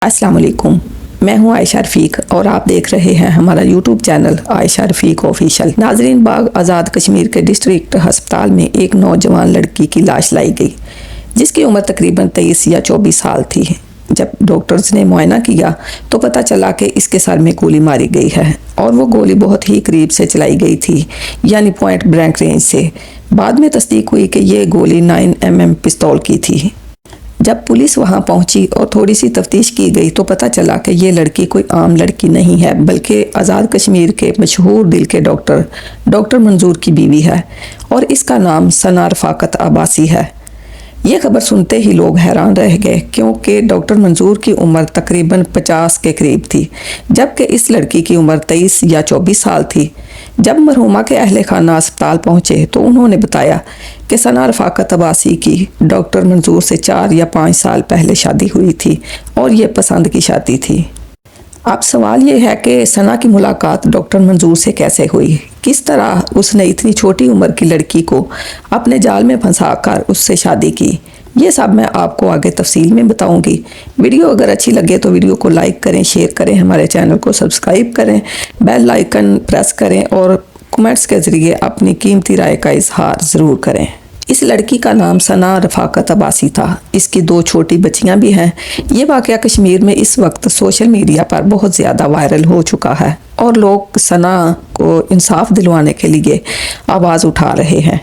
अस्सलाम वालेकुम। मैं हूं आयशा रफ़ीक और आप देख रहे हैं हमारा यूट्यूब चैनल आयशा रफ़ीक ऑफिशियल। नाजरीन, बाग आज़ाद कश्मीर के डिस्ट्रिक्ट अस्पताल में एक नौजवान लड़की की लाश लाई गई जिसकी उम्र तकरीबन 23 या 24 साल थी। जब डॉक्टर्स ने मुआयना किया तो पता चला कि इसके सर में गोली मारी गई है और वो गोली बहुत ही करीब से चलाई गई थी, यानी पॉइंट ब्लैंक रेंज से। बाद में तस्दीक हुई कि ये गोली 9mm पिस्तौल की थी। जब पुलिस वहां पहुंची और थोड़ी सी तफ्तीश की गई तो पता चला कि ये लड़की कोई आम लड़की नहीं है, बल्कि आज़ाद कश्मीर के मशहूर दिल के डॉक्टर मंजूर की बीवी है और इसका नाम सना रफ़ाकत अब्बासी है। ये खबर सुनते ही लोग हैरान रह गए क्योंकि डॉक्टर मंजूर की उम्र तकरीबन 50 के करीब थी, जबकि इस लड़की की उम्र 23 या 24 साल थी। जब मरहुमा के अहले खाना अस्पताल पहुंचे तो उन्होंने बताया कि सना रफ़ाकत अब्बासी की डॉक्टर मंजूर से 4 या 5 साल पहले शादी हुई थी और ये पसंद की शादी थी। अब सवाल ये है कि सना की मुलाकात डॉक्टर मंजूर से कैसे हुई, किस तरह उसने इतनी छोटी उम्र की लड़की को अपने जाल में फंसाकर उससे शादी की। ये सब मैं आपको आगे तफसील में बताऊंगी। वीडियो अगर अच्छी लगे तो वीडियो को लाइक करें, शेयर करें, हमारे चैनल को सब्सक्राइब करें, बेल आइकन प्रेस करें और कमेंट्स के ज़रिए अपनी कीमती राय का इजहार ज़रूर करें। इस लड़की का नाम सना रफ़ाकत अब्बासी था। इसकी 2 छोटी बच्चियां भी हैं। ये वाक़या कश्मीर में इस वक्त सोशल मीडिया पर बहुत ज़्यादा वायरल हो चुका है और लोग सना को इंसाफ दिलवाने के लिए आवाज़ उठा रहे हैं।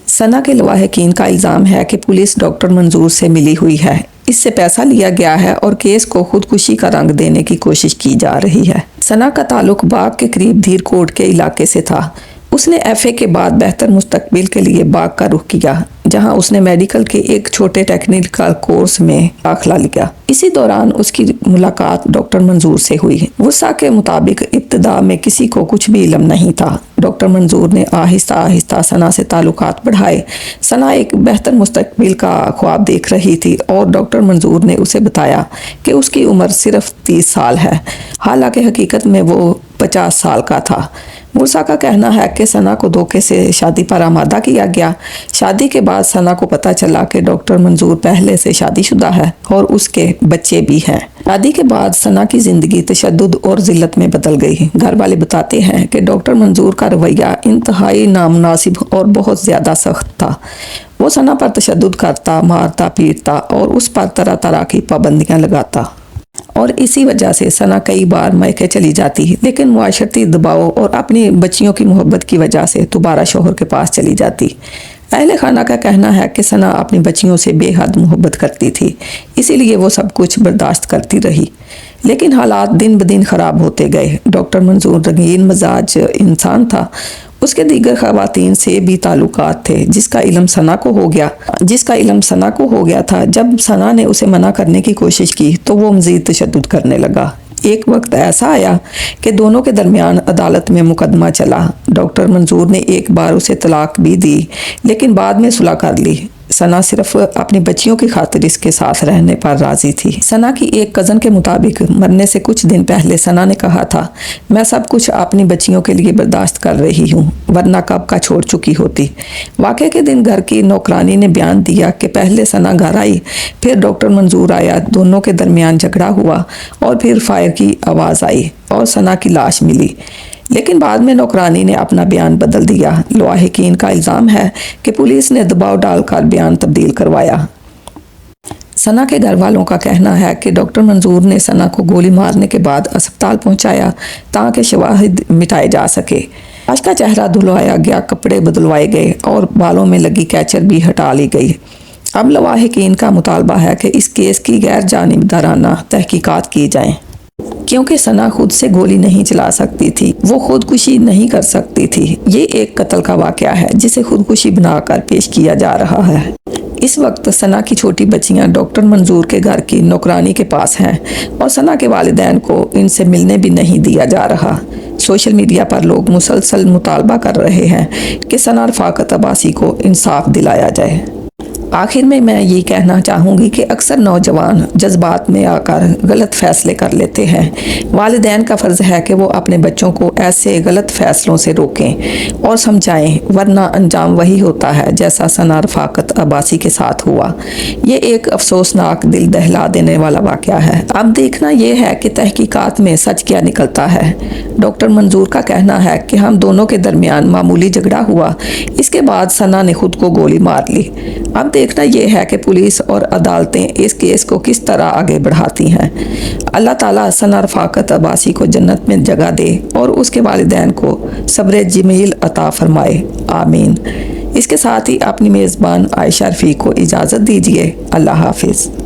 सना के लवाहिकीन का इल्ज़ाम है कि पुलिस डॉक्टर मंजूर से मिली हुई है, इससे पैसा लिया गया है और केस को खुदकुशी का रंग देने की कोशिश की जा रही है। सना का ताल्लुक बाग के करीब धीरकोट के इलाके से था। उसने FA के बाद बेहतर मुस्तकबिल के लिए बाग का रुख किया, जहां उसने मेडिकल के एक छोटे टेक्निकल कोर्स में दाखिला लिया। इसी दौरान उसकी मुलाकात डॉक्टर मंजूर से हुई। वसा के मुताबिक इब्तिदा में किसी को कुछ भी इल्म नहीं था। डॉक्टर मंजूर ने आहिस्ता आहिस्ता सना से ताल्लुकात बढ़ाए। सना एक बेहतर मुस्तकबिल का ख्वाब देख रही थी और डॉक्टर मंजूर ने उसे बताया कि उसकी उम्र सिर्फ 30 साल है, हालांकि हकीकत में वो 50 साल का था। मुर्सा का कहना है कि सना को धोखे से शादी पर आमादा किया गया। शादी के बाद सना को पता चला कि डॉक्टर मंजूर पहले से शादीशुदा है और उसके बच्चे भी हैं। शादी के बाद सना की ज़िंदगी तशद्दुद और ज़िल्लत में बदल गई। घर वाले बताते हैं कि डॉक्टर मंजूर का रवैया इंतहाई नामुनासिब और बहुत ज़्यादा सख्त था। वो सना पर तशद्दुद करता, मारता, पीटता और उस पर तरह तरह की पाबंदियाँ लगाता और इसी वजह से सना कई बार मैके चली जाती, लेकिन मुआशरती दबाव और अपनी बच्चियों की मोहब्बत की वजह से दोबारा शोहर के पास चली जाती। अहले खाना का कहना है कि सना अपनी बच्चियों से बेहद मोहब्बत करती थी, इसीलिए वो सब कुछ बर्दाश्त करती रही। लेकिन हालात दिन ब दिन ख़राब होते गए। डॉक्टर मंजूर रंगीन मिजाज इंसान था। उसके दीगर ख़वातीन से भी ताल्लुकात थे, जिसका इल्म सना को हो गया था। जब सना ने उसे मना करने की कोशिश की तो वो मज़ीद तशद्दुद करने लगा। एक वक्त ऐसा आया कि दोनों के दरमियान अदालत में मुकदमा चला। डॉक्टर मंजूर ने एक बार उसे तलाक भी दी, लेकिन बाद में सुलह कर ली। सना सिर्फ अपनी बच्चियों की खातिर इसके साथ रहने पर राजी थी। सना की एक कज़न के मुताबिक मरने से कुछ दिन पहले सना ने कहा था, मैं सब कुछ अपनी बच्चियों के लिए बर्दाश्त कर रही हूँ, वरना कब का छोड़ चुकी होती। वाक़े के दिन घर की नौकरानी ने बयान दिया कि पहले सना घर आई, फिर डॉक्टर मंजूर आया, दोनों के दरमियान झगड़ा हुआ और फिर फायर की आवाज़ आई और सना की लाश मिली। लेकिन बाद में नौकरानी ने अपना बयान बदल दिया। लवाहिकीन का इल्ज़ाम है कि पुलिस ने दबाव डालकर बयान तब्दील करवाया। सना के घर वालों का कहना है कि डॉक्टर मंजूर ने सना को गोली मारने के बाद अस्पताल पहुंचाया ताकि शवाहिद मिटाए जा सके। लाश का चेहरा धुलवाया गया, कपड़े बदलवाए गए और बालों में लगी कैचर भी हटा ली गई। अब लवाहिकीन का मुतालबा है कि इस केस की गैर जानिबदाराना तहकीकात की जाए, क्योंकि सना खुद से गोली नहीं चला सकती थी, वो खुदकुशी नहीं कर सकती थी। ये एक कत्ल का वाक़या है जिसे खुदकुशी बनाकर पेश किया जा रहा है। इस वक्त सना की छोटी बच्चियां डॉक्टर मंजूर के घर की नौकरानी के पास हैं और सना के वालिदैन को इनसे मिलने भी नहीं दिया जा रहा। सोशल मीडिया पर लोग मुसलसल मुतालबा कर रहे हैं कि सना रफ़ाकत अब्बासी को इंसाफ दिलाया जाए। آخر میں یہ کہنا چاہوں گی کہ اکثر نوجوان جذبات میں آ کر غلط فیصلے کر لیتے ہیں۔ والدین کا فرض ہے کہ وہ اپنے بچوں کو ایسے غلط فیصلوں سے روکیں اور سمجھائیں، ورنہ انجام وہی ہوتا ہے جیسا ثنا رفاقت عباسی کے ساتھ ہوا۔ یہ ایک افسوسناک دل دہلا دینے والا واقعہ ہے۔ اب دیکھنا یہ ہے کہ تحقیقات میں سچ کیا نکلتا ہے۔ ڈاکٹر منظور کا کہنا ہے کہ ہم دونوں کے درمیان معمولی جھگڑا ہوا، اس کے بعد ثنا نے خود کو گولی مار لی۔ اب دیکھنا یہ ہے کہ پولیس اور عدالتیں اس کیس کو کس طرح آگے بڑھاتی ہیں۔ اللہ تعالیٰ ثنا رفاقت عباسی کو جنت میں جگہ دے اور اس کے والدین کو صبر جمیل عطا فرمائے، آمین۔ اس کے ساتھ ہی اپنی میزبان عائشہ رفیق کو اجازت دیجیے۔ اللہ حافظ۔